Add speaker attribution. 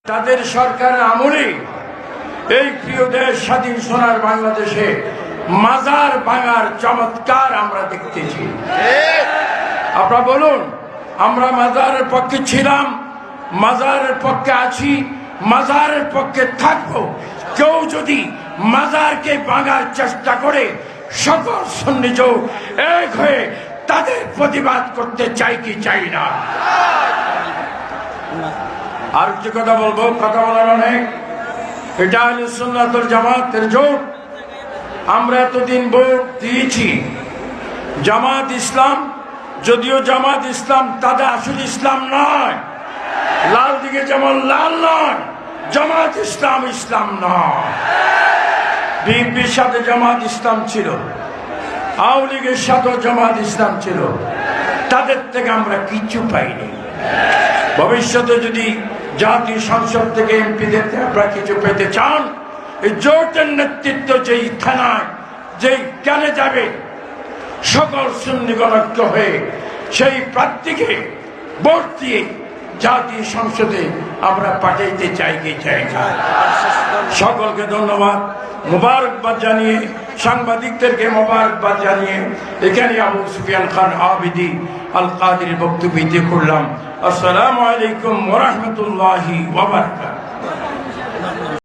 Speaker 1: তাদের সরকারের আমলে এই প্রিয় দেশ স্বাধীন সোনার বাংলাদেশে মাজার ভাঙার চমৎকার আমরা দেখতেছি। আপনারা বলুন, আমরা মাজারের পক্ষে ছিলাম, মাজারের পক্ষে আছি, মাজারের পক্ষে থাকবো। কেউ যদি মাজারকে ভাঙার চেষ্টা করে সকল সুন্নি জোট এক হয়ে তাদের প্রতিবাদ করতে চাই কি চাই না। আর যে কথা বলবো, কথা বলার অনেক। এটা আহলে সুন্নাত ওয়াল জামাতের জোট। আমরা এতদিন ভোট দিয়েছি জামাত ইসলাম, যদিও জামাত ইসলাম তাদের আসল ইসলাম নয়। লাল দিকে যেমন লাল নয়, জামাত ইসলাম ইসলাম নয়। বিএনপির সাথে জামাত ইসলাম ছিল, আওয়ামী লীগের সাথে জামাত ইসলাম ছিল, তাদের থেকে আমরা কিচ্ছু পাইনি। ভবিষ্যতে যদি জাতীয় সংসদ থেকে এমপিদের আপনারা কিছু পেতে চান, এই জোটের নেতৃত্ব যেই থানায় যেই কেনে যাবে সকল সুন্নিগণ ঐক্য হয়ে সেই প্রার্থীকে ভোট দিয়ে জাতীয় সংসদে আমরা পাঠাইতে চাই কি চাই না। সকলকে ধন্যবাদ, মোবারকবাদ জানিয়ে, সাংবাদিকদেরকে মোবারকবাদ জানিয়ে এখানে আবু সুফিয়ান খান আবিদি আল কাদির বক্তব্য দিতে করলাম। আসসালামু আলাইকুম ওয়া রাহমাতুল্লাহি ওয়া বারাকাতুহু।